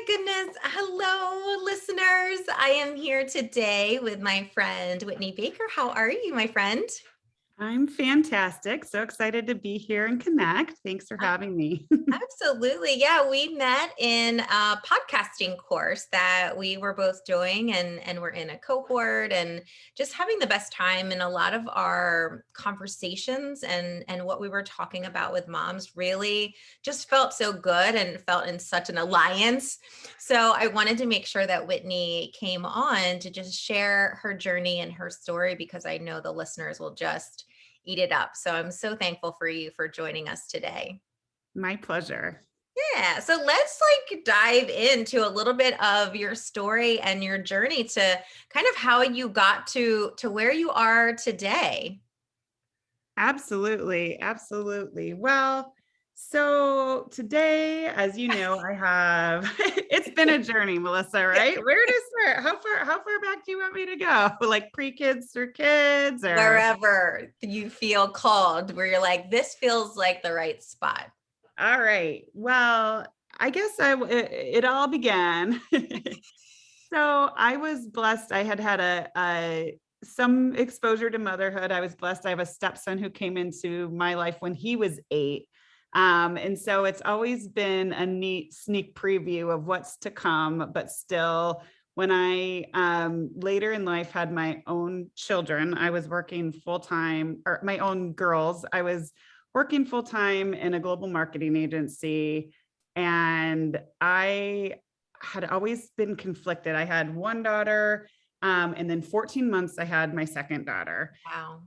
goodness. Hello, listeners. I am here today with my friend, Whitney Baker. How are you, my friend? I'm fantastic. So excited to be here and connect. Thanks for having me. Absolutely. Yeah, we met in a podcasting course that we were both doing and we're in a cohort and just having the best time. And a lot of our conversations and what we were talking about with moms really just felt so good and felt in such an alliance. So I wanted to make sure that Whitney came on to just share her journey and her story because I know the listeners will just eat it up. So I'm so thankful for you for joining us today. My pleasure. Yeah, so let's dive into a little bit of your story and your journey to kind of how you got to where you are today. Absolutely. Absolutely. Well, so today, as you know, I have it's been a journey, Melissa, right? Where to start? How far back do you want me to go? Like pre-kids through kids or Wherever you feel called, where you're like, this feels like the right spot. all right. Well, I guess it all began. So I was blessed. I had had some exposure to motherhood. I was blessed. I have a stepson who came into my life when he was 8. And so it's always been a neat sneak preview of what's to come. But still, when I later in life had my own children, I was working full time, or my own girls. I was working full time in a global marketing agency. And I had always been conflicted. I had one daughter, and then 14 months, I had my second daughter. Wow.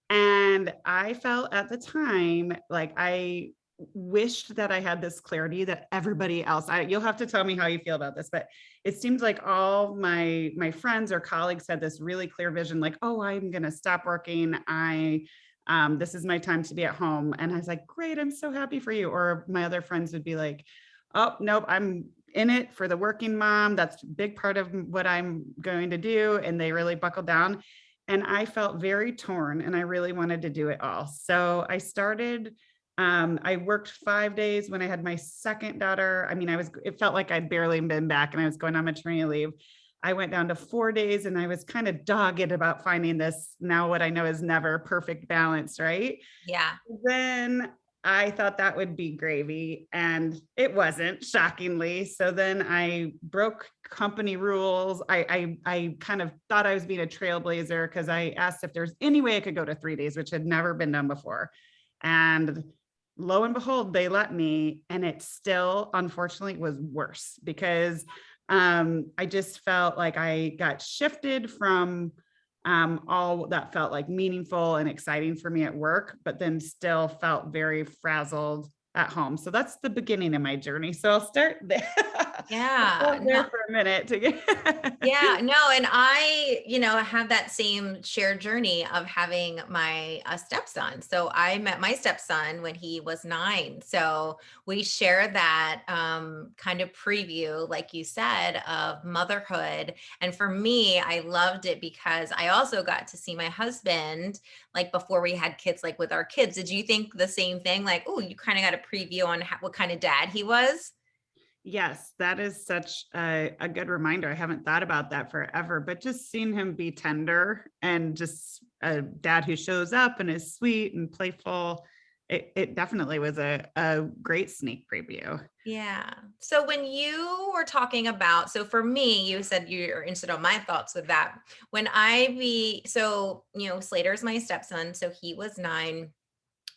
And I felt at the time like I wished that I had this clarity that everybody else, you'll have to tell me how you feel about this, but it seems like all my friends or colleagues had this really clear vision, like, oh, I'm going to stop working. This is my time to be at home. And I was like, great, I'm so happy for you. Or my other friends would be like, oh, nope, I'm in it for the working mom. That's a big part of what I'm going to do. And they really buckled down. And I felt very torn and I really wanted to do it all. So I started, I worked 5 days when I had my second daughter. I mean, it felt like I'd barely been back and I was going on maternity leave. I went down to 4 days and I was kind of dogged about finding this now what I know is never perfect balance, right? Yeah. Then I thought that would be gravy and it wasn't, shockingly. So then I broke company rules. I kind of thought I was being a trailblazer because I asked if there's any way I could go to 3 days, which had never been done before. And lo and behold, they let me. And it still, unfortunately, was worse because I just felt like I got shifted from all that felt like meaningful and exciting for me at work, but then still felt very frazzled at home. So that's the beginning of my journey. So I'll start there. I'll Yeah. start No, there for a minute to get. yeah, no, and I, have that same shared journey of having my a stepson. So I met my stepson when he was 9. So we share that kind of preview, like you said, of motherhood. And for me, I loved it because I also got to see my husband like before we had kids, like with our kids. Did you think the same thing? Like, oh, you kind of got a preview on what kind of dad he was? Yes, that is such a good reminder. I haven't thought about that forever, but just seeing him be tender and just a dad who shows up and is sweet and playful, it definitely was a great sneak preview. Yeah. So when you were talking about, so for me, you said you're interested on my thoughts with that. Slater's my stepson. So he was 9.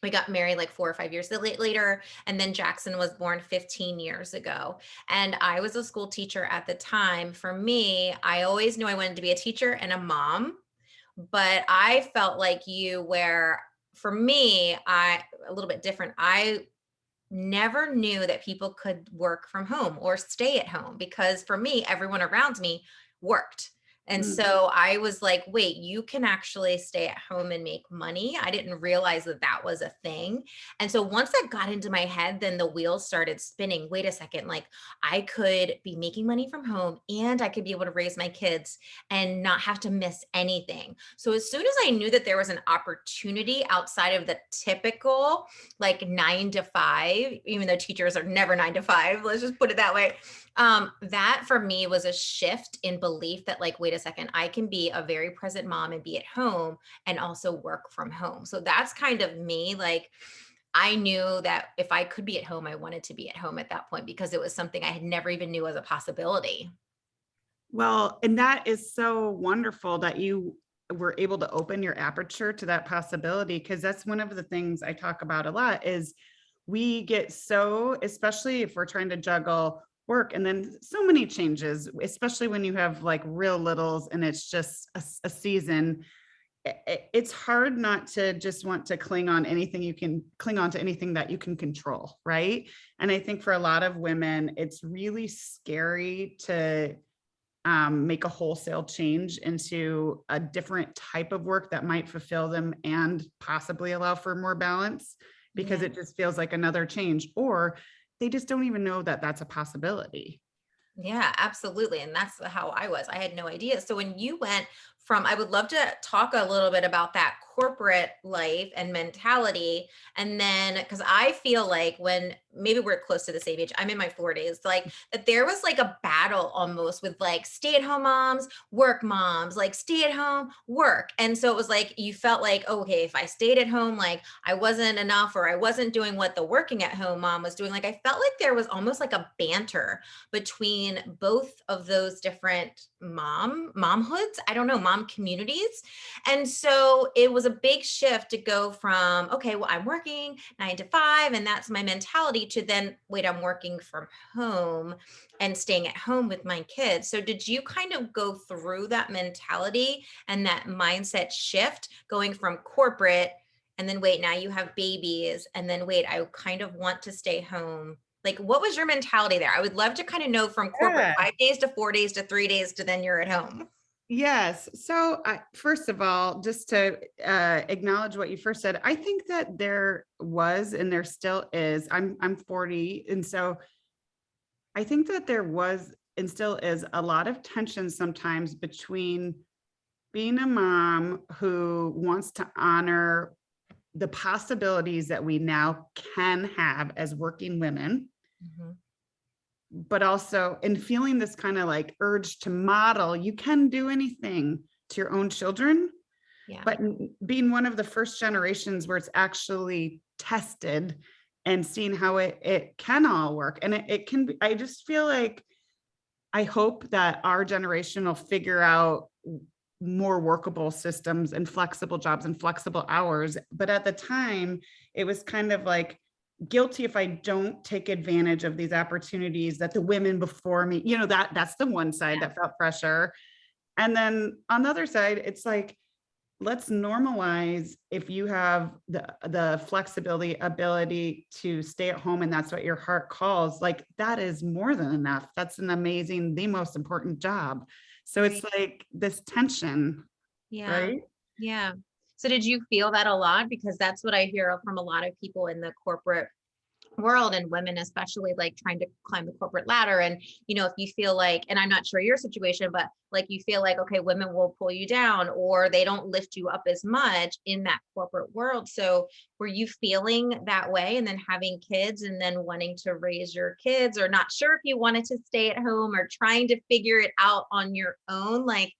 We got married like 4 or 5 years later. And then Jackson was born 15 years ago. And I was a school teacher at the time. For me, I always knew I wanted to be a teacher and a mom, but I felt like you where for me, a little bit different. I never knew that people could work from home or stay at home because for me, everyone around me worked. And Mm. so I was like, wait, you can actually stay at home and make money. I didn't realize that that was a thing. And so once that got into my head, then the wheels started spinning. Wait a second, like I could be making money from home and I could be able to raise my kids and not have to miss anything. So as soon as I knew that there was an opportunity outside of the typical like 9 to 5, even though teachers are never 9 to 5, let's just put it that way, that for me was a shift in belief that like, wait a second, I can be a very present mom and be at home and also work from home. So that's kind of me. Like I knew that if I could be at home, I wanted to be at home at that point because it was something I had never even knew as a possibility. Well, and that is so wonderful that you were able to open your aperture to that possibility, because that's one of the things I talk about a lot is we get so, especially if we're trying to juggle work and then so many changes, especially when you have like real littles and it's just a season. It's hard not to just want to cling on anything you can cling on to anything that you can control, right? And I think for a lot of women, it's really scary to make a wholesale change into a different type of work that might fulfill them and possibly allow for more balance, because Yeah. it just feels like another change, or they just don't even know that that's a possibility. Yeah, absolutely. And that's how I was. I had no idea. So when you went from, I would love to talk a little bit about that corporate life and mentality. And then, because I feel like when maybe we're close to the same age, I'm in my 40s, like that there was like a battle almost with like stay at home moms, like stay at home, work. And so it was like, you felt like, oh, okay, if I stayed at home, like I wasn't enough or I wasn't doing what the working at home mom was doing. Like I felt like there was almost like a banter between both of those different momhoods, I don't know, mom communities. And so it was a big shift to go from, okay, well, I'm working 9 to 5 and that's my mentality, to then wait, I'm working from home and staying at home with my kids. So did you kind of go through that mentality and that mindset shift going from corporate and then wait, now you have babies and then wait, I kind of want to stay home? Like, what was your mentality there? I would love to kind of know from corporate Yeah. 5 days to 4 days to 3 days to then you're at home. Yes. So, first of all, just to acknowledge what you first said, I think that there was and there still is. I'm 40, and so I think that there was and still is a lot of tension sometimes between being a mom who wants to honor the possibilities that we now can have as working women, Mhm. but also in feeling this kind of like urge to model, you can do anything to your own children, Yeah. but being one of the first generations where it's actually tested and seeing how it can all work. And it can be, I just feel like I hope that our generation will figure out more workable systems and flexible jobs and flexible hours. But at the time, it was kind of like guilty if I don't take advantage of these opportunities that the women before me, that's the one side Yeah. that felt pressure. And then on the other side, it's like, let's normalize if you have the flexibility ability to stay at home and that's what your heart calls, like that is more than enough. That's an amazing, the most important job. So it's Right. like this tension, Yeah. right? Yeah. So did you feel that a lot? Because that's what I hear from a lot of people in the corporate world, and women especially, like trying to climb the corporate ladder. And if you feel like, and I'm not sure your situation, but like you feel like, okay, women will pull you down or they don't lift you up as much in that corporate world. So were you feeling that way and then having kids and then wanting to raise your kids, or not sure if you wanted to stay at home or trying to figure it out on your own? Like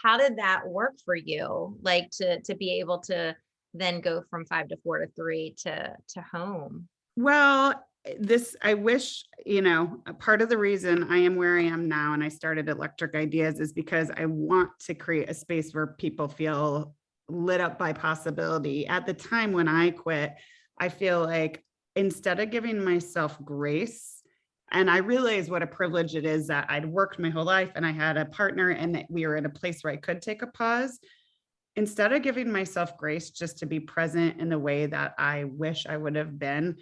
how did that work for you, like to be able to then go from 5 to 4 to 3 to home? Well, this, I wish, a part of the reason I am where I am now and I started Electric Ideas is because I want to create a space where people feel lit up by possibility. At the time when I quit, I feel like instead of giving myself grace, and I realized what a privilege it is that I'd worked my whole life and I had a partner and that we were in a place where I could take a pause. Instead of giving myself grace just to be present in the way that I wish I would have been,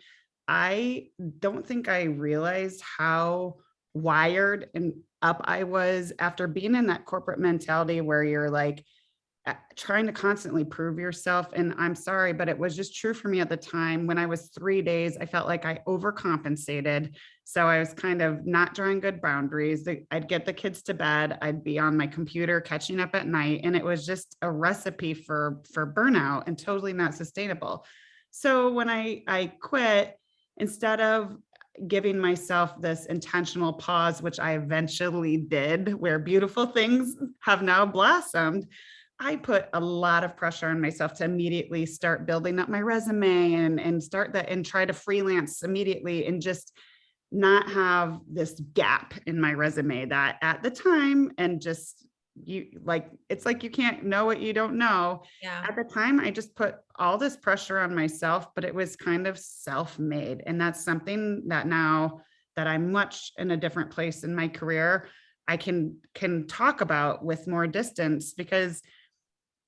I don't think I realized how wired and up I was after being in that corporate mentality where you're like trying to constantly prove yourself. And I'm sorry, but it was just true for me at the time. When I was 3 days, I felt like I overcompensated. So I was kind of not drawing good boundaries. I'd get the kids to bed. I'd be on my computer catching up at night. And it was just a recipe for burnout and totally not sustainable. So when I quit, instead of giving myself this intentional pause, which I eventually did, where beautiful things have now blossomed, I put a lot of pressure on myself to immediately start building up my resume and start that and try to freelance immediately and just not have this gap in my resume that at the time and just you like it's like you can't know what you don't know. Yeah. At the time I just put all this pressure on myself, but it was kind of self-made, and that's something that now that I'm much in a different place in my career, I can talk about with more distance, because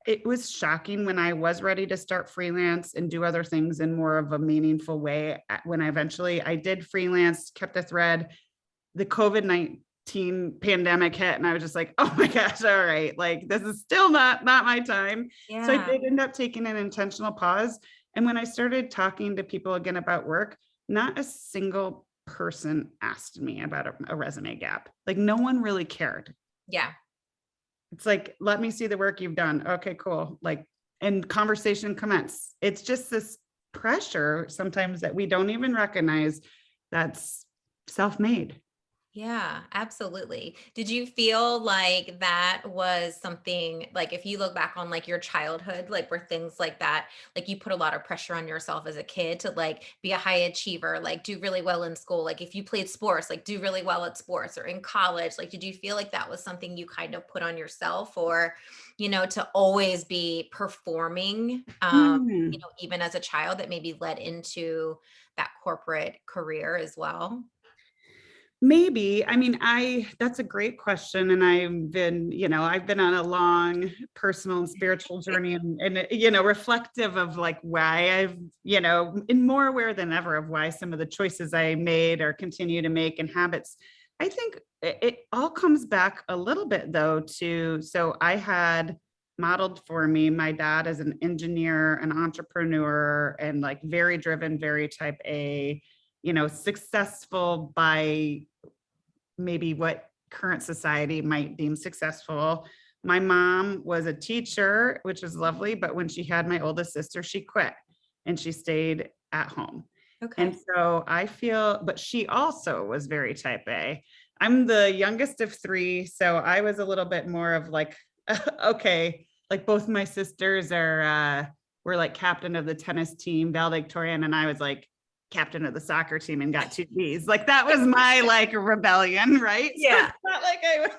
it was shocking when I was ready to start freelance and do other things in more of a meaningful way. When I did freelance, kept the thread, the COVID-19 pandemic hit, and I was just like, oh my gosh, all right, like this is still not my time. So I Yeah. did end up taking an intentional pause. And when I started talking to people again about work, not a single person asked me about a resume gap. Like no one really cared. Yeah. It's like, let me see the work you've done. Okay, cool. Like, and conversation commence. It's just this pressure sometimes that we don't even recognize that's self-made. Yeah, absolutely. Did you feel like that was something like if you look back on like your childhood, like were things like that, like you put a lot of pressure on yourself as a kid to like be a high achiever, like do really well in school, like if you played sports, like do really well at sports or in college, like did you feel like that was something you kind of put on yourself or, to always be performing, Hmm. even as a child that maybe led into that corporate career as well? Maybe. I mean, that's a great question. And I've been on a long personal and spiritual journey and reflective of like why and more aware than ever of why some of the choices I made or continue to make and habits. I think it all comes back a little bit though so I had modeled for me, my dad is an engineer, an entrepreneur, and like very driven, very type A, successful by maybe what current society might deem successful. My mom was a teacher, which was lovely, but when she had my oldest sister, she quit and she stayed at home. And Okay. so I feel, but she also was very type A. I'm the youngest of three, so I was a little bit more of like, okay, like both my sisters were like captain of the tennis team, valedictorian, and I was like captain of the soccer team and got two B's. Like that was my like rebellion, right? So Yeah, it's not like I was.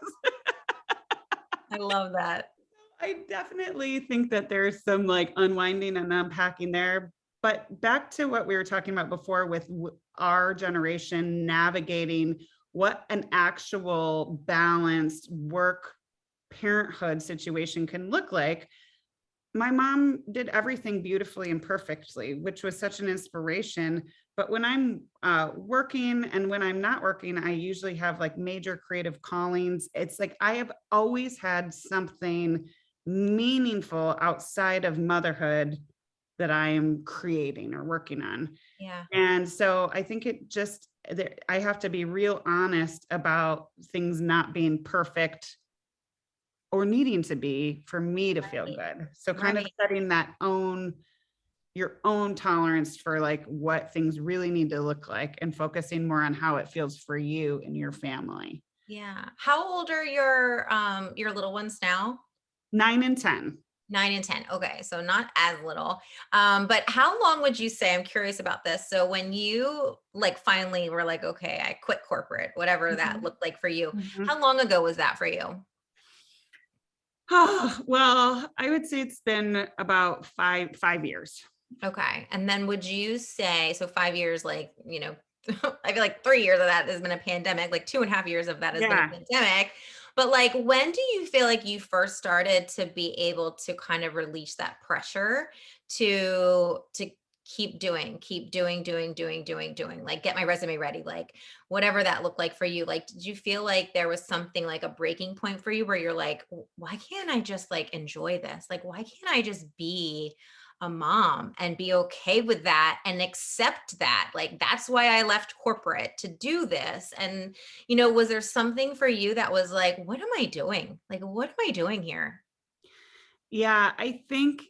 I love that. I definitely think that there's some like unwinding and unpacking there. But back to what we were talking about before with our generation navigating what an actual balanced work parenthood situation can look like. My mom did everything beautifully and perfectly, which was such an inspiration. But when I'm working and when I'm not working, I usually have like major creative callings. It's like I have always had something meaningful outside of motherhood that I am creating or working on. Yeah. And so I think I have to be real honest about things not being perfect or needing to be for me to feel Right. good. So kind of Right. setting your own tolerance for like what things really need to look like and focusing more on how it feels for you and your family. Yeah. How old are your little ones now? 9 and 10. 9 and 10. Okay. So not as little. But how long would you say, I'm curious about this. So when you like finally were like, okay, I quit corporate, whatever that Mhm, looked like for you, mhm. how long ago was that for you? Oh, well, I would say it's been about five years. Okay. And then would you say, so 5 years, I feel like 3 years of that has been a pandemic, like 2.5 years of that has been a Yeah. pandemic. But like, when do you feel like you first started to be able to kind of release that pressure to keep doing, like get my resume ready, like whatever that looked like for you. Like, did you feel like there was something like a breaking point for you where you're like, Why can't I just like enjoy this? Like, why can't I just be a mom and be okay with that and accept that? Like, that's why I left corporate to do this. And, was there something for you that was like, what am I doing? Like, what am I doing here? Yeah, I think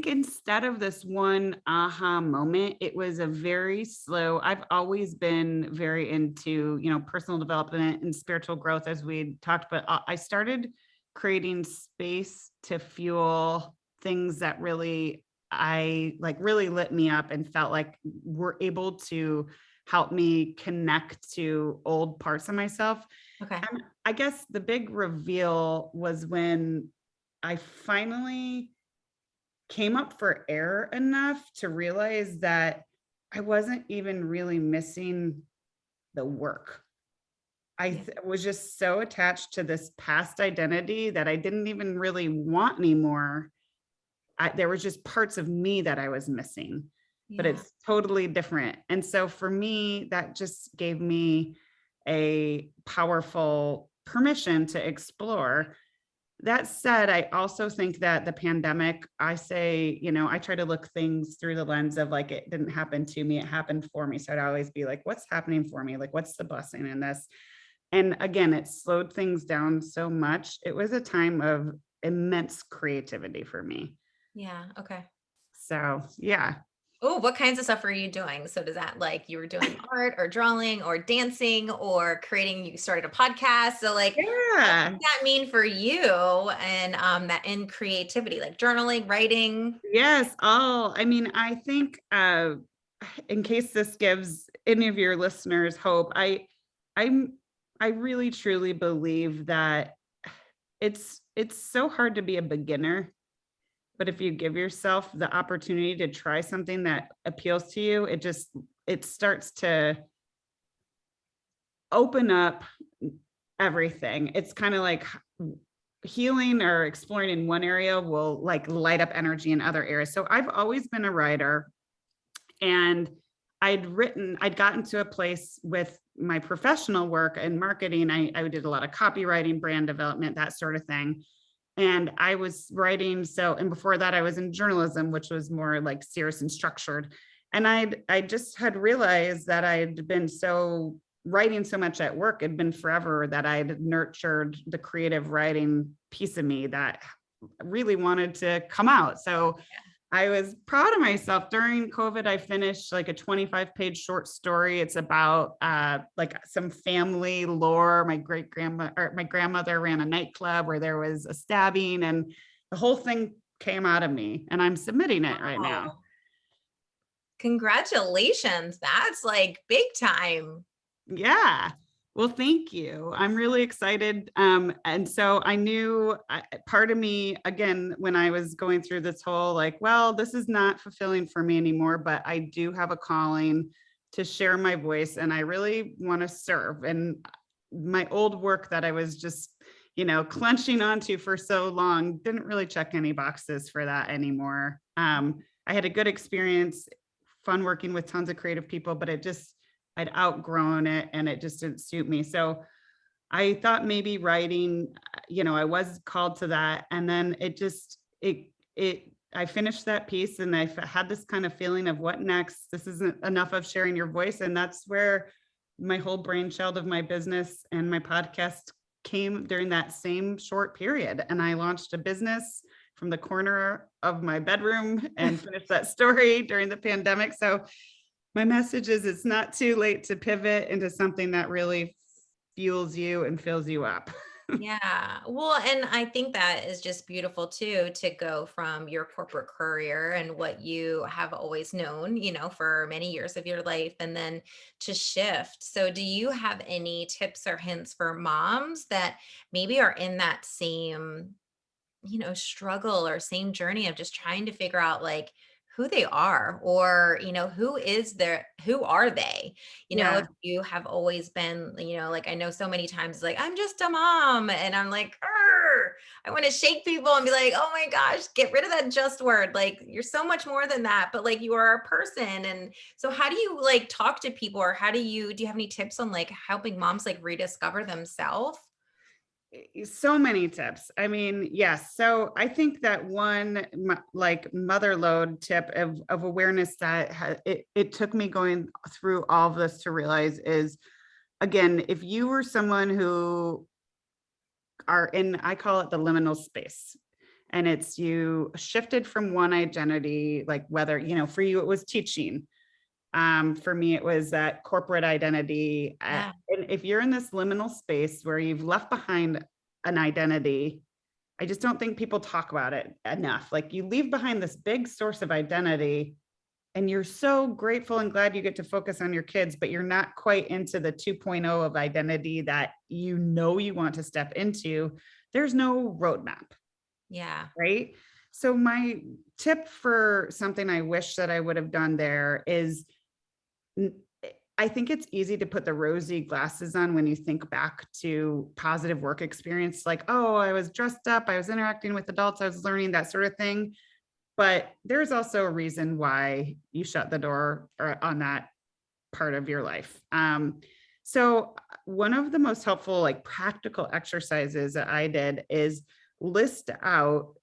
instead of this one aha moment, it was a very slow. I've always been very into, personal development and spiritual growth as we talked, but I started creating space to fuel things that really I like really lit me up and felt like were able to help me connect to old parts of myself. Okay. And I guess the big reveal was when I finally came up for air enough to realize that I wasn't even really missing the work. Yeah. Was just so attached to this past identity that I didn't even really want anymore. There was just parts of me that I was missing, but Yeah. it's totally different. And so for me, that just gave me a powerful permission to explore. That said, I also think that the pandemic, I say, I try to look things through the lens of like, it didn't happen to me, it happened for me. So I'd always be like, what's happening for me? Like, what's the blessing in this? And again, it slowed things down so much. It was a time of immense creativity for me. Yeah. Okay. So, yeah. Oh, what kinds of stuff are you doing? So does that like you were doing art or drawing or dancing or creating, you started a podcast. So like what Yeah. does that mean for you and that in creativity, like journaling, writing? Yes. Oh, I mean, I think in case this gives any of your listeners hope, I'm I really truly believe that it's so hard to be a beginner, but if you give yourself the opportunity to try something that appeals to you, it starts to open up everything. It's kind of like healing or exploring in one area will like light up energy in other areas. So I've always been a writer, and I'd gotten to a place with my professional work and marketing. I did a lot of copywriting, brand development, that sort of thing. And I was writing. So, and before that, I was in journalism, which was more like serious and structured. And I just had realized that I'd been so writing so much at work, it'd been forever that I'd nurtured the creative writing piece of me that really wanted to come out. So I was proud of myself. During COVID, I finished like a 25-page short story. It's about like some family lore. My grandmother ran a nightclub where there was a stabbing, and the whole thing came out of me. And I'm submitting it right now. Oh, congratulations. That's like big time. Yeah. Well, thank you. I'm really excited. And so I knew part of me, again, when I was going through this whole like, well, this is not fulfilling for me anymore, but I do have a calling to share my voice and I really want to serve. And my old work that I was just, clenching onto for so long didn't really check any boxes for that anymore. I had a good experience, fun working with tons of creative people, but I'd outgrown it and it just didn't suit me. So I thought maybe writing, I was called to that. And then I finished that piece and had this kind of feeling of what next? This isn't enough of sharing your voice. And that's where my whole brainchild of my business and my podcast came during that same short period. And I launched a business from the corner of my bedroom and finished that story during the pandemic. So my message is it's not too late to pivot into something that really fuels you and fills you up. Yeah. Well, and I think that is just beautiful too, to go from your corporate career and what you have always known, for many years of your life and then to shift. So, do you have any tips or hints for moms that maybe are in that same, struggle or same journey of just trying to figure out like who they are, or who are they, if Yeah. you have always been, like, I know so many times, like, I'm just a mom, and I'm like, "Arr!" I want to shake people and be like, oh my gosh, get rid of that just word, like, you're so much more than that, but like, you are a person. And so how do you like talk to people, or do you have any tips on like helping moms like rediscover themselves? So many tips. I mean, yes. So I think that like mother load tip of awareness that it took me going through all of this to realize is, again, if you were someone who are in, I call it the liminal space, and it's you shifted from one identity, like whether, for you, it was teaching. For me, it was that corporate identity. Yeah. And if you're in this liminal space where you've left behind an identity, I just don't think people talk about it enough. Like, you leave behind this big source of identity and you're so grateful and glad you get to focus on your kids, but you're not quite into the 2.0 of identity that you want to step into. There's no roadmap, Yeah. right? So my tip for something I wish that I would have done there is, N I think it's easy to put the rosy glasses on when you think back to positive work experience, like, "Oh, I was dressed up, I was interacting with adults, I was learning," that sort of thing. But there's also a reason why you shut the door on that part of your life. So one of the most helpful, like, practical exercises that I did is list out,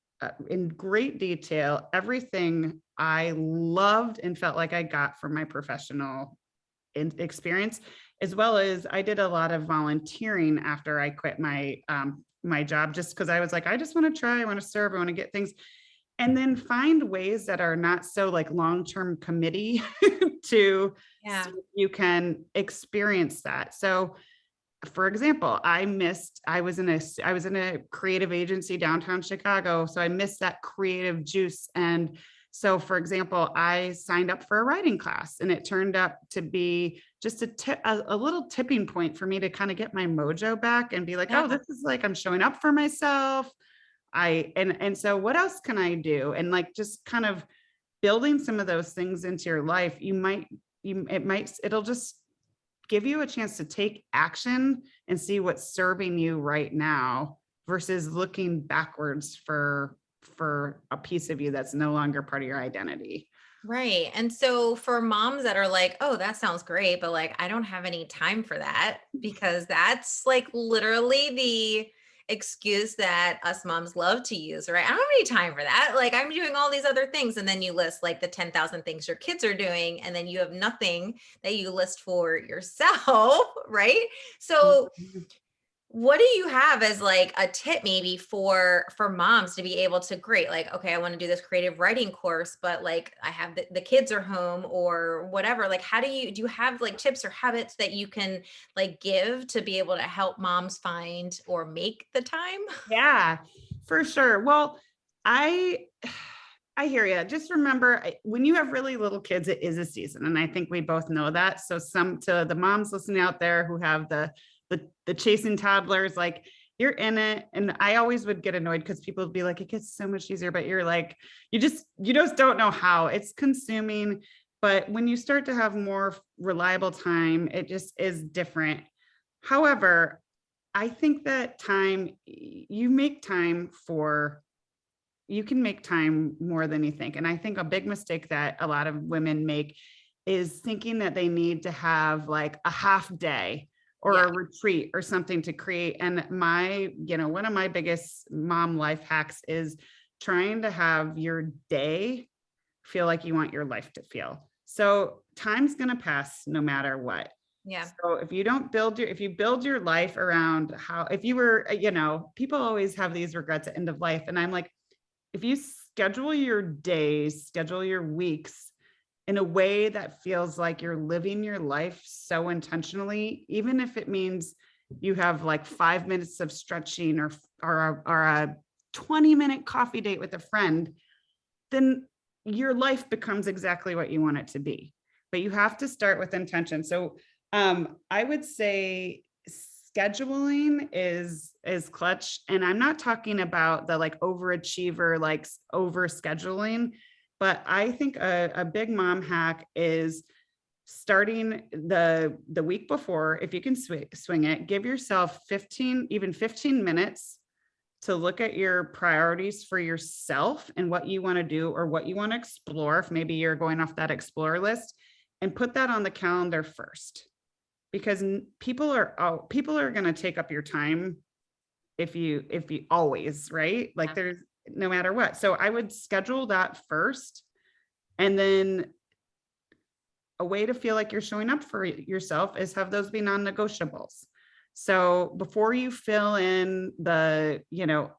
in great detail, everything I loved and felt like I got from my professional experience, as well as I did a lot of volunteering after I quit my job, just because I was like, I just want to try, I want to serve, I want to get things, and then find ways that are not so like long-term committee to see Yeah. if you can experience that. So for example, I was in a creative agency downtown Chicago, so I missed that creative juice. And so, for example, I signed up for a writing class, and it turned out to be just a little tipping point for me to kind of get my mojo back and be like, Yeah. oh, this is like I'm showing up for myself. And so what else can I do? And like just kind of building some of those things into your life, it'll just give you a chance to take action and see what's serving you right now versus looking backwards for a piece of you that's no longer part of your identity. Right. And so for moms that are like, oh, that sounds great, but like, I don't have any time for that, because that's like literally the excuse that us moms love to use, right? I don't have any time for that. Like, I'm doing all these other things. And then you list like the 10,000 things your kids are doing, and then you have nothing that you list for yourself, right? So Mhm. what do you have as like a tip maybe for moms to be able to, great, like, okay, I want to do this creative writing course, but like I have the kids are home or whatever, like how do you have like tips or habits that you can like give to be able to help moms find or make the time? Yeah, for sure. Well, I I hear you. Just remember, when you have really little kids, it is a season, and I think we both know that. So, some to the moms listening out there who have the chasing toddlers, like, you're in it. And I always would get annoyed because people would be like, "It gets so much easier," but you're like, you just don't know how it's consuming. But when you start to have more reliable time, it just is different. However, I think that you can make time more than you think. And I think a big mistake that a lot of women make is thinking that they need to have like a half day or Yeah. a retreat or something to create. And one of my biggest mom life hacks is trying to have your day feel like you want your life to feel. So time's going to pass no matter what. Yeah. So if you build your life around how, if you were, people always have these regrets at end of life. And I'm like, if you schedule your days, schedule your weeks in a way that feels like you're living your life so intentionally, even if it means you have like 5 minutes of stretching or a 20-minute coffee date with a friend, then your life becomes exactly what you want it to be. But you have to start with intention. So I would say scheduling is clutch. And I'm not talking about the like overachiever, like over scheduling. But I think a big mom hack is starting the week before. If you can swing it, give yourself 15, even 15 minutes to look at your priorities for yourself and what you want to do or what you want to explore. If maybe you're going off that explore list, and put that on the calendar first, because people are going to take up your time if you always, right? Like, Yeah. there's no matter what. So I would schedule that first, and then a way to feel like you're showing up for yourself is have those be non-negotiables. So before you fill in the,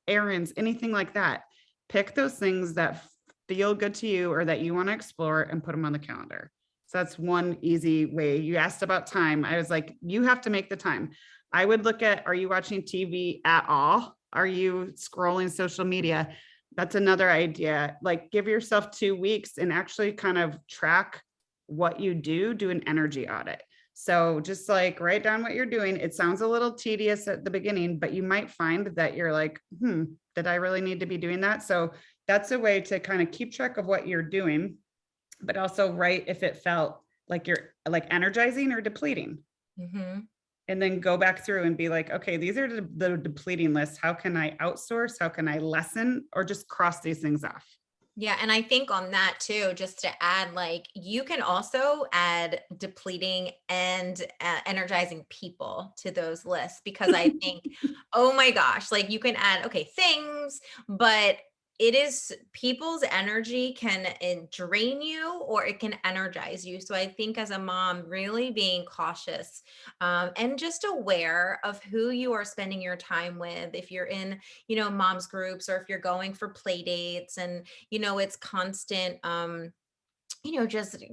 errands, anything like that, pick those things that feel good to you or that you want to explore and put them on the calendar. So that's one easy way. You asked about time. I was like, you have to make the time. I would look at, are you watching TV at all? Are you scrolling social media? That's another idea. Like, give yourself 2 weeks and actually kind of track what you do an energy audit. So just like write down what you're doing. It sounds a little tedious at the beginning, but you might find that you're like, did I really need to be doing that? So that's a way to kind of keep track of what you're doing, but also write if it felt like you're like energizing or depleting. Mm-hmm. And then go back through and be like, okay, these are the depleting lists. How can I outsource? How can I lessen or just cross these things off? Yeah. And I think on that too, just to add, like, you can also add depleting and energizing people to those lists, because I think, oh my gosh, like you can add, okay, things, but it is people's energy can drain you or it can energize you. So I think as a mom, really being cautious and just aware of who you are spending your time with. If you're in, mom's groups, or if you're going for play dates, and it's constant just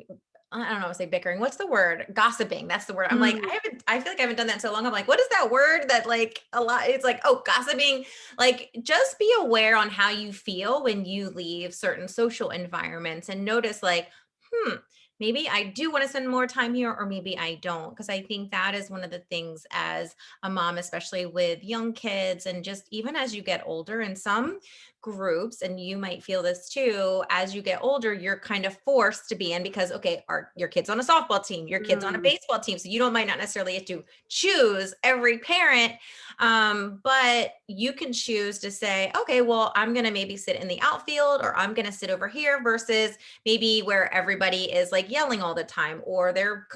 I don't know, say bickering. What's the word? Gossiping. That's the word. I'm like, Mm, I feel like I haven't done that in so long. I'm like, what is that word that, like, a lot, it's like, oh, gossiping. Like, just be aware on how you feel when you leave certain social environments, and notice, like, maybe I do want to spend more time here, or maybe I don't. Because I think that is one of the things as a mom, especially with young kids, and just even as you get older, in some groups, and you might feel this too, as you get older, you're kind of forced to be in, because, okay, are your kids on a softball team, your kids on a mm. baseball team, so you don't might not necessarily have to choose every parent, but you can choose to say, okay, well, I'm going to maybe sit in the outfield, or I'm going to sit over here, versus maybe where everybody is like yelling all the time, or they're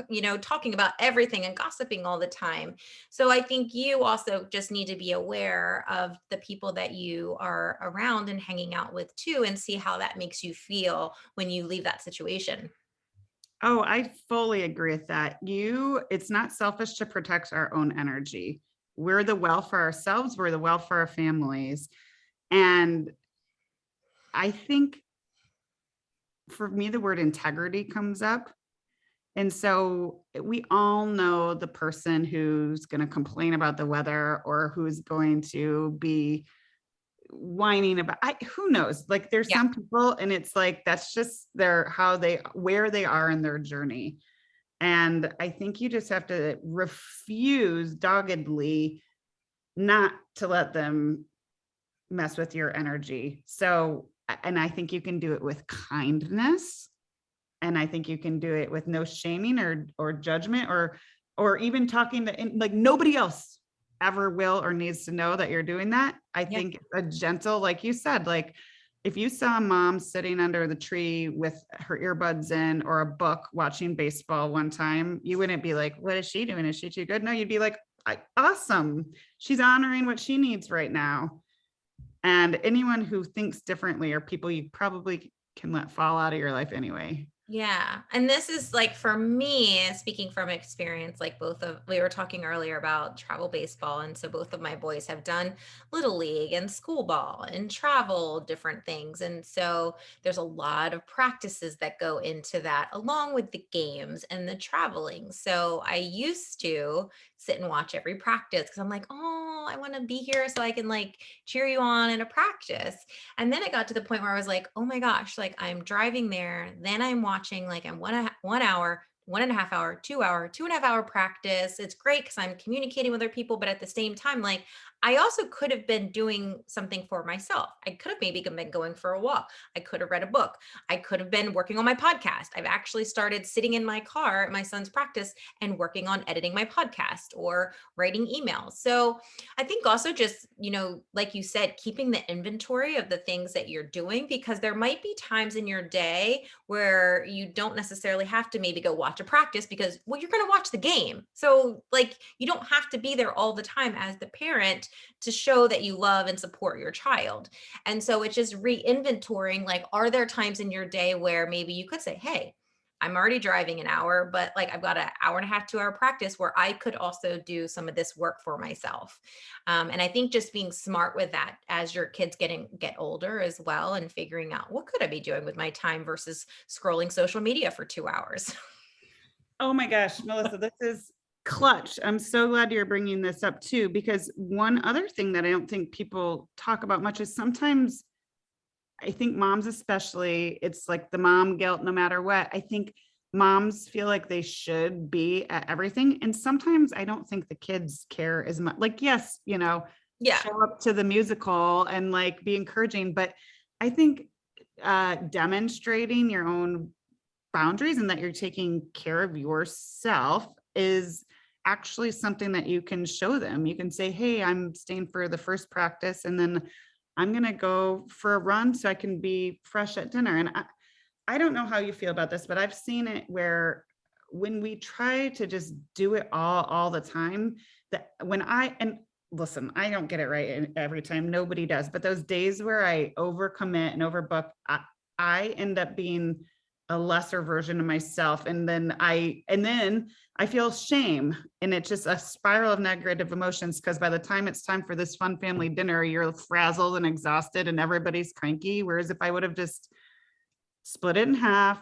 talking about everything and gossiping all the time. So I think you also just need to be aware of the people that you are around and hanging out with too, and see how that makes you feel when you leave that situation. Oh, I fully agree with that. It's not selfish to protect our own energy. We're the well for ourselves, we're the well for our families. And I think for me, the word integrity comes up. And so we all know the person who's going to complain about the weather or who's going to be whining about, who knows, like there's Yeah. some people and it's like, that's just where they are in their journey. And I think you just have to refuse doggedly not to let them mess with your energy. So, and I think you can do it with kindness. And I think you can do it with no shaming or judgment or even talking to, like, nobody else ever will or needs to know that you're doing that. I Yeah. think a gentle, like you said, like if you saw a mom sitting under the tree with her earbuds in or a book watching baseball one time, you wouldn't be like, what is she doing? Is she too good? No, you'd be like, awesome. She's honoring what she needs right now. And anyone who thinks differently are people you probably can let fall out of your life anyway. Yeah. And this is like, for me, speaking from experience, like we were talking earlier about travel baseball. And so both of my boys have done little league and school ball and travel, different things. And so there's a lot of practices that go into that, along with the games and the traveling. So I used to sit and watch every practice, because I'm like, oh, I want to be here so I can like cheer you on in a practice. And then it got to the point where I was like, oh my gosh, like I'm driving there, then I'm watching like in 1 hour 1.5 hour, 2 hour, 2.5 hour practice. It's great because I'm communicating with other people, but at the same time, like I also could have been doing something for myself. I could have maybe been going for a walk. I could have read a book. I could have been working on my podcast. I've actually started sitting in my car at my son's practice and working on editing my podcast or writing emails. So I think also just, like you said, keeping the inventory of the things that you're doing, because there might be times in your day where you don't necessarily have to maybe go watch a practice because, well, you're going to watch the game. So, like, you don't have to be there all the time as the parent to show that you love and support your child. And so it's just re-inventorying, like, are there times in your day where maybe you could say, hey, I'm already driving an hour, but like I've got an hour and a half, 2 hour practice where I could also do some of this work for myself. And I think just being smart with that as your kids get older as well, and figuring out what could I be doing with my time versus scrolling social media for 2 hours. Oh my gosh, Melissa, this is clutch. I'm so glad you're bringing this up too, because one other thing that I don't think people talk about much is sometimes I think moms, especially, it's like the mom guilt no matter what. I think moms feel like they should be at everything. And sometimes I don't think the kids care as much. Like, yes, Yeah. show up to the musical and like be encouraging. But I think demonstrating your own boundaries and that you're taking care of yourself is actually something that you can show them. You can say, hey, I'm staying for the first practice and then I'm going to go for a run so I can be fresh at dinner. And I don't know how you feel about this, but I've seen it where when we try to just do it all the time, that and listen, I don't get it right every time. Nobody does. But those days where I overcommit and overbook, I end up being a lesser version of myself. And then I feel shame, and it's just a spiral of negative emotions because by the time it's time for this fun family dinner, you're frazzled and exhausted and everybody's cranky. Whereas if I would have just split it in half,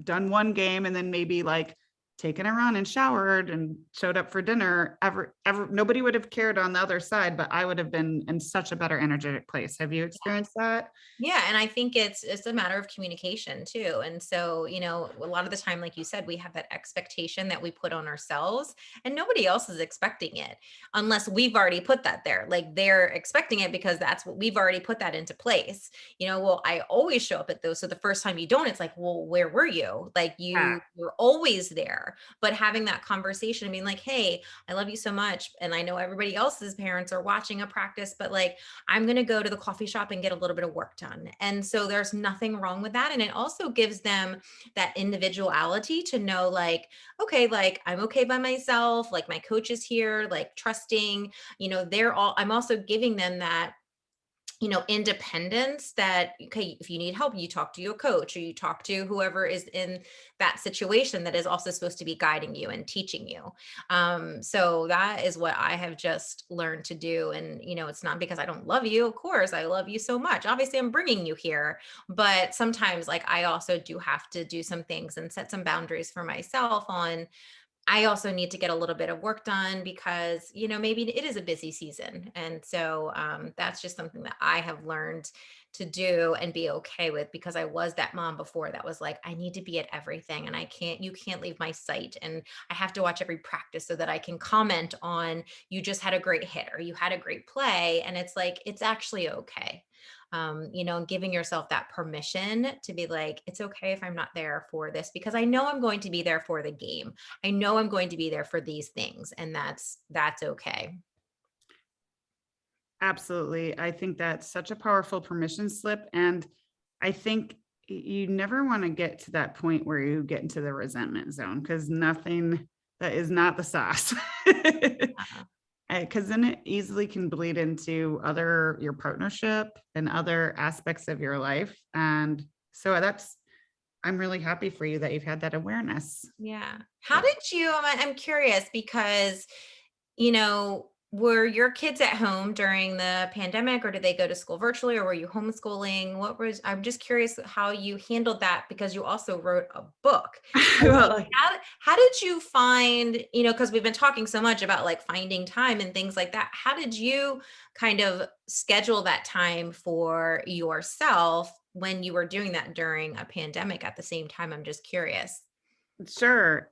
done one game, and then maybe like taken a run and showered and showed up for dinner, ever nobody would have cared on the other side, but I would have been in such a better energetic place. Have you experienced that? Yeah, and I think it's a matter of communication too. And so, a lot of the time, like you said, we have that expectation that we put on ourselves, and nobody else is expecting it unless we've already put that there. Like they're expecting it because that's what we've already put that into place. Well, I always show up at those. So the first time you don't, it's like, well, where were you? Like Yeah. you're always there. But having that conversation and being like, hey, I love you so much. And I know everybody else's parents are watching a practice, but like I'm going to go to the coffee shop and get a little bit of work done. And so there's nothing wrong with that. And it also gives them that individuality to know, like, okay, like I'm okay by myself, like my coach is here, like trusting, I'm also giving them that independence, that okay, if you need help you talk to your coach or you talk to whoever is in that situation that is also supposed to be guiding you and teaching you. So that is what I have just learned to do. And it's not because I don't love you. Of course I love you so much, obviously I'm bringing you here, but sometimes like I also do have to do some things and set some boundaries for myself on, I also need to get a little bit of work done because, maybe it is a busy season. And so that's just something that I have learned to do and be okay with, because I was that mom before that was like, I need to be at everything and you can't leave my sight. And I have to watch every practice so that I can comment on, you just had a great hit or you had a great play. And it's like, it's actually okay. And giving yourself that permission to be like, it's okay if I'm not there for this, because I know I'm going to be there for the game. I know I'm going to be there for these things, and that's okay. Absolutely. I think that's such a powerful permission slip. And I think you never want to get to that point where you get into the resentment zone because nothing that is not the sauce. Uh, Because then it easily can bleed into your partnership and other aspects of your life. And so I'm really happy for you that you've had that awareness. yeah. How did you? I'm curious because you know, were your kids at home during the pandemic, or did they go to school virtually, or were you homeschooling? I'm just curious how you handled that, because you also wrote a book. So like, Well, how did you find, because we've been talking so much about like finding time and things like that. How did you kind of schedule that time for yourself when you were doing that during a pandemic at the same time? I'm just curious. Sure.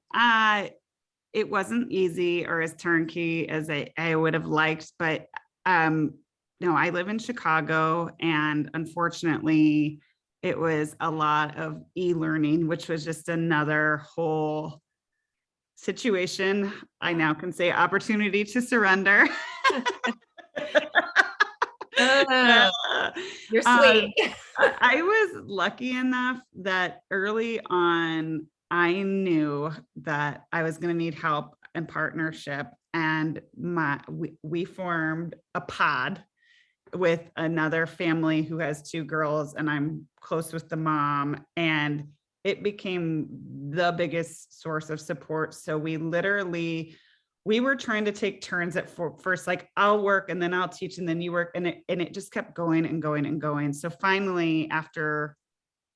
It wasn't easy or as turnkey as I would have liked, but um, no, I live in Chicago, and unfortunately, it was a lot of e-learning, which was just another whole situation. I now can say opportunity to surrender. Uh, you're Um, sweet. I was lucky enough that early on, I knew that I was going to need help and partnership. And we formed a pod with another family who has two girls, and I'm close with the mom. And it became the biggest source of support. So we were trying to take turns at first, like I'll work and then I'll teach and then you work, and it just kept going and going and going. So finally, after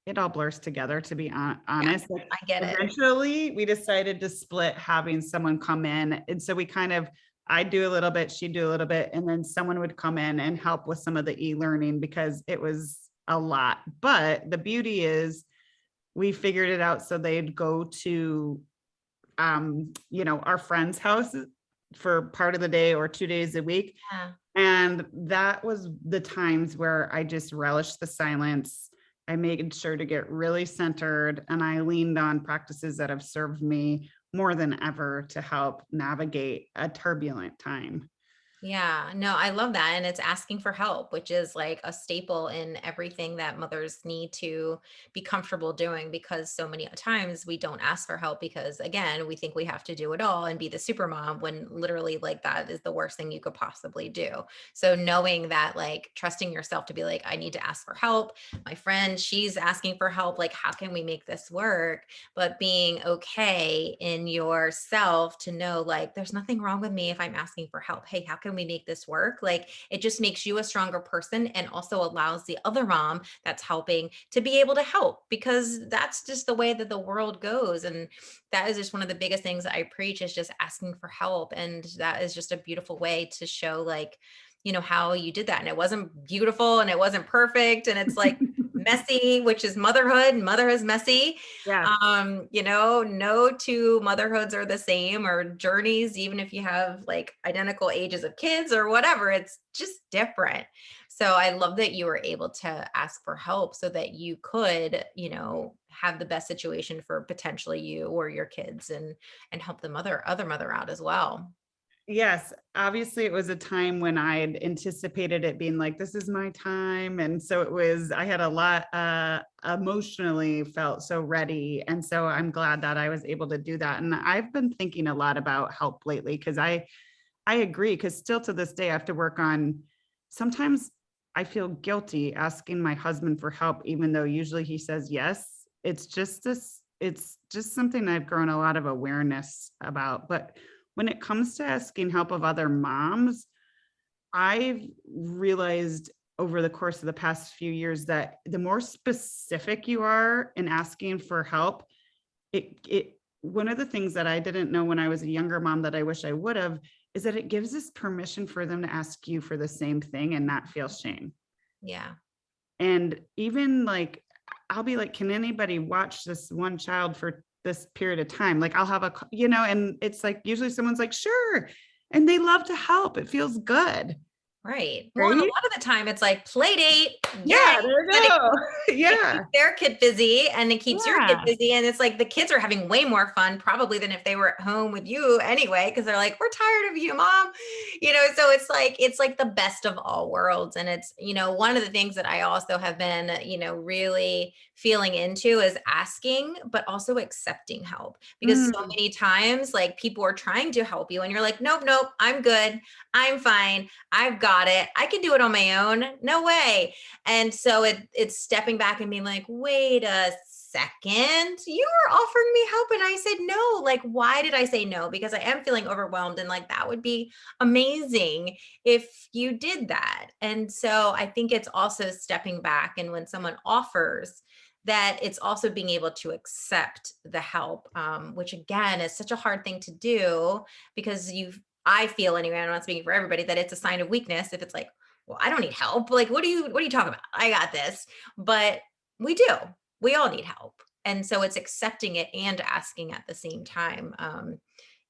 it all blurs together, to be Yeah, honest, like I get it. eventually we decided to split having someone come in. And so we kind of, I'd do a little bit, she'd do a little bit, and then someone would come in and help with some of the e-learning because it was a lot. But the beauty is we figured it out so they'd go to our friend's house for part of the day or 2 days a week. Yeah. And that was the times where I just relished the silence. I made sure to get really centered, and I leaned on practices that have served me more than ever to help navigate a turbulent time. Yeah, no, I love that. And it's asking for help, which is like a staple in everything that mothers need to be comfortable doing, because so many times we don't ask for help because, again, we think we have to do it all and be the super mom when literally, like, that is the worst thing you could possibly do. So, knowing that, like, trusting yourself to be like, I need to ask for help. My friend, she's asking for help. Like, how can we make this work? But being okay in yourself to know, like, there's nothing wrong with me if I'm asking for help. Hey, how can we make this work? Like, it just makes you a stronger person and also allows the other mom that's helping to be able to help, because that's just the way that the world goes. And that is just one of the biggest things that I preach, is just asking for help. And that is just a beautiful way to show, like, how you did that. And it wasn't beautiful and it wasn't perfect. And it's like messy, which is motherhood. Motherhood is messy. Yes. No two motherhoods are the same, or journeys, even if you have like identical ages of kids or whatever, it's just different. So I love that you were able to ask for help so that you could, have the best situation for potentially you or your kids, and help the other mother out as well. Yes, obviously it was a time when I had anticipated it being like, this is my time. And so I had a lot, emotionally felt so ready. And so I'm glad that I was able to do that. And I've been thinking a lot about help lately because I agree, because still to this day I have to work on, sometimes I feel guilty asking my husband for help, even though usually he says yes. It's just something I've grown a lot of awareness about. But when it comes to asking help of other moms, I've realized over the course of the past few years that the more specific you are in asking for help, it one of the things that I didn't know when I was a younger mom that I wish I would have is that it gives us permission for them to ask you for the same thing and not feel shame. Yeah. And even like, I'll be like, can anybody watch this one child for this period of time? Like, I'll have and it's like, usually someone's like, sure. And they love to help. It feels good. Right. Well, and a Right. lot of the time it's like play date. Yay. Yeah. There you And go. it Yeah. keeps their kid busy and it keeps your kid Yeah. busy. And it's like the kids are having way more fun probably than if they were at home with you anyway, because they're like, we're tired of you, mom. So it's like the best of all worlds. And it's, one of the things that I also have been, really feeling into is asking, but also accepting help. Because so Mm. many times, like, people are trying to help you and you're like, nope, nope, I'm good. I'm fine. I've got it. I can do it on my own. No way. And so it's stepping back and being like, wait a second, you were offering me help and I said no. Like, why did I say no? Because I am feeling overwhelmed, and like, that would be amazing if you did that. And so I think it's also stepping back, and when someone offers, that it's also being able to accept the help, which again is such a hard thing to do, because I feel anyway, I'm not speaking for everybody, that it's a sign of weakness if it's like, well, I don't need help. Like, what are you talking about? I got this. But we do. We all need help. And so it's accepting it and asking at the same time,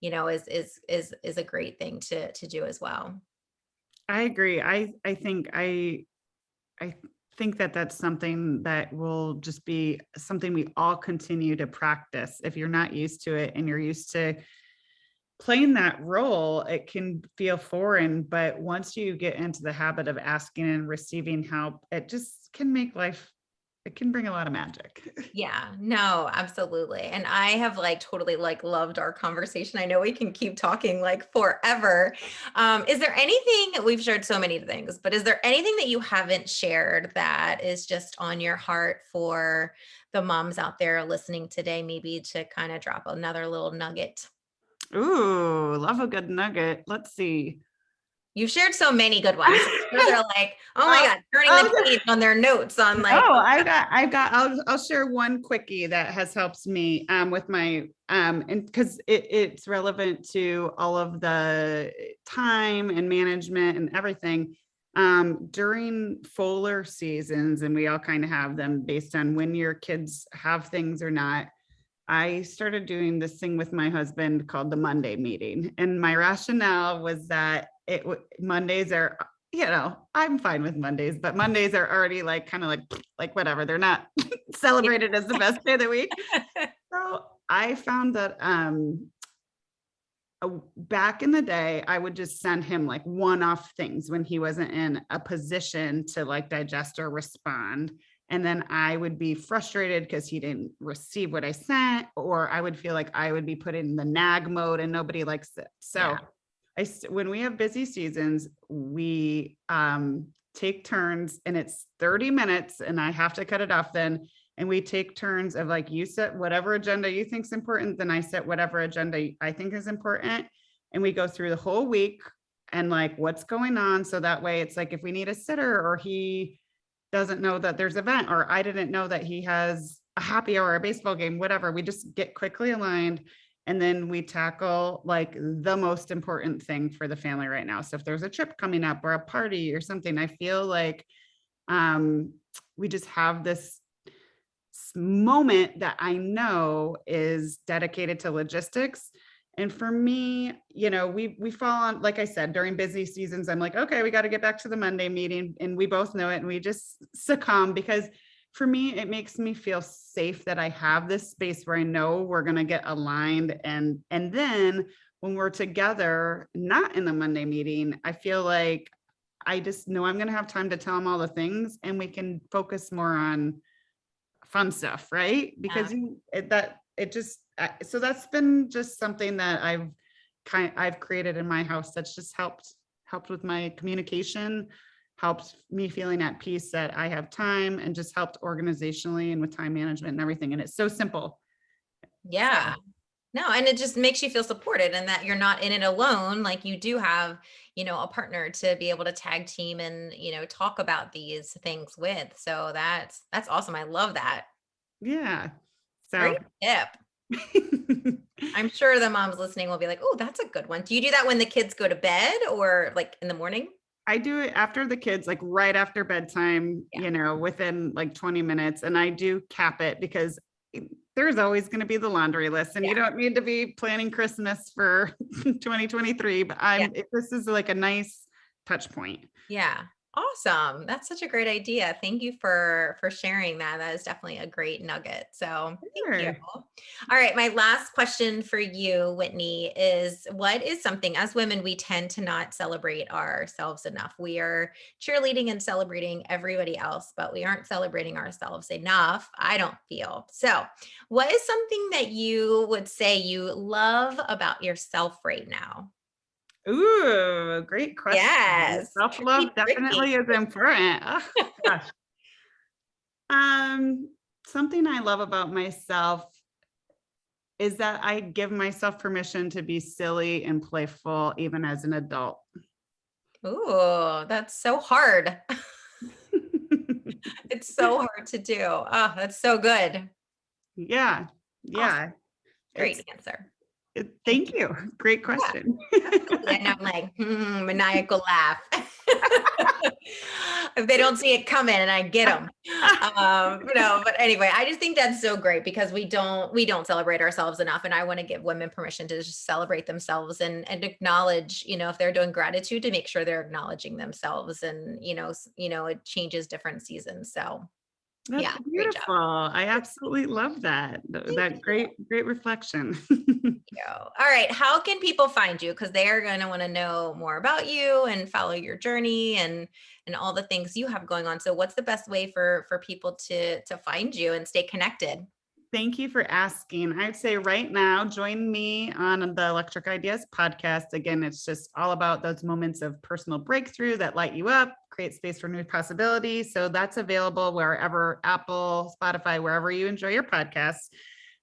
is a great thing to do as well. I agree. I think that that's something that will just be something we all continue to practice. If you're not used to it and you're used to playing that role, it can feel foreign. But once you get into the habit of asking and receiving help, it just can make life, it can bring a lot of magic. Yeah, no, absolutely. And I have like totally like loved our conversation. I know we can keep talking like forever. Is there anything, we've shared so many things, but is there anything that you haven't shared that is just on your heart for the moms out there listening today, maybe to kind of drop another little nugget? Ooh, love a good nugget. Let's see. You've shared so many good ones. I'm sure they're like, oh my I'll, God, turning the I'll page on their notes on No, like, I'll share one quickie that has helped me with my and because it's relevant to all of the time and management and everything during fuller seasons, and we all kind of have them based on when your kids have things or not. I started doing this thing with my husband called the Monday meeting, and my rationale was that Mondays are, I'm fine with Mondays, but Mondays are already like kind of like whatever. They're not celebrated as the best day of the week. So I found that back in the day, I would just send him like one-off things when he wasn't in a position to like digest or respond. And then I would be frustrated because he didn't receive what I sent, or I would feel like I would be put in the nag mode and nobody likes it. So when we have busy seasons, we take turns, and it's 30 minutes and I have to cut it off then. And we take turns of like, you set whatever agenda you think is important, then I set whatever agenda I think is important. And we go through the whole week and like what's going on. So that way it's like if we need a sitter, or he doesn't know that there's an event, or I didn't know that he has a happy hour, a baseball game, whatever, we just get quickly aligned. And then we tackle like the most important thing for the family right now. So if there's a trip coming up or a party or something, I feel like we just have this moment that I know is dedicated to logistics. And for me, we fall on, like I said, during busy seasons, I'm like, okay, we got to get back to the Monday meeting, and we both know it, and we just succumb, because for me, it makes me feel safe that I have this space where I know we're going to get aligned. And then when we're together, not in the Monday meeting, I feel like I just know I'm going to have time to tell them all the things, and we can focus more on fun stuff, right? Because so that's been just something that I've created in my house that's just helped with my communication, helped me feeling at peace that I have time, and just helped organizationally and with time management and everything. And it's so simple. yeah. No, and it just makes you feel supported, and that you're not in it alone. Like you do have, a partner to be able to tag team and, talk about these things with. So that's awesome. I love that. Yeah. So Great tip. I'm sure the moms listening will be like, oh, that's a good one. Do you do that when the kids go to bed or like in the morning? I do it after the kids, like right after bedtime, within like 20 minutes. And I do cap it because there's always going to be the laundry list, and you don't need to be planning Christmas for 2023, but Yeah. this is like a nice touch point. Yeah. Awesome. That's such a great idea. Thank you for sharing that. That is definitely a great nugget. So thank you. Sure. All right. My last question for you, Whitney, is what is something as women we tend to not celebrate ourselves enough? We are cheerleading and celebrating everybody else, but we aren't celebrating ourselves enough, I don't feel. So what is something that you would say you love about yourself right now? Ooh, great question. Yes. Self-love Tricky, tricky. definitely is important. Oh, gosh. Something I love about myself is that I give myself permission to be silly and playful even as an adult. Ooh, that's so hard. It's so hard to do. Oh, that's so good. Yeah. Awesome. Yeah. Great It's answer. Thank Thank you. Great you. Yeah, question. absolutely. And I'm like, maniacal laugh. If they don't see it coming and I get them. No, but anyway, I just think that's so great because we don't celebrate ourselves enough. And I want to give women permission to just celebrate themselves and acknowledge, if they're doing gratitude, to make sure they're acknowledging themselves. And, it changes different seasons. So That's yeah, great job. beautiful. I absolutely love that. Thank That you. great reflection. All right. How can people find you? Because they are going to want to know more about you and follow your journey and all the things you have going on. So what's the best way for people to find you and stay connected? Thank you for asking. I'd say right now, join me on the Electric Ideas podcast. Again, it's just all about those moments of personal breakthrough that light you up, create space for new possibilities. So that's available wherever, Apple, Spotify, wherever you enjoy your podcasts.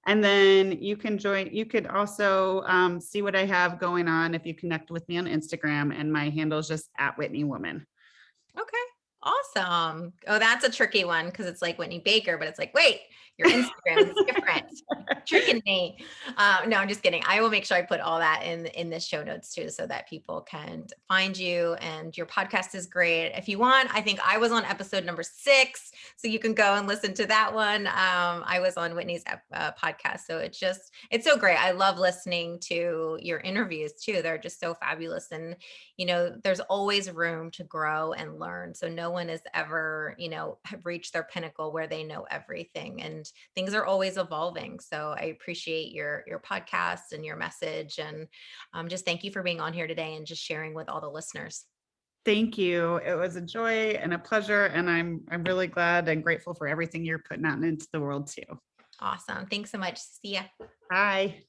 And then you could also see what I have going on if you connect with me on Instagram. And my handle is just at Whitney Woman. Okay. Awesome. Oh, that's a tricky one because it's like Whitney Baker, but it's like, wait, your Instagram is different. Tricking me. No, I'm just kidding. I will make sure I put all that in the show notes too, so that people can find you. And your podcast is great. If you want, I think I was on episode number 6, so you can go and listen to that one. I was on Whitney's podcast, so it's so great. I love listening to your interviews too. They're just so fabulous, and there's always room to grow and learn. So no one is ever, have reached their pinnacle where they know everything, and things are always evolving. So I appreciate your podcast and your message. And just thank you for being on here today and just sharing with all the listeners. Thank you. It was a joy and a pleasure. And I'm really glad and grateful for everything you're putting out into the world too. Awesome. Thanks so much. See ya. Bye.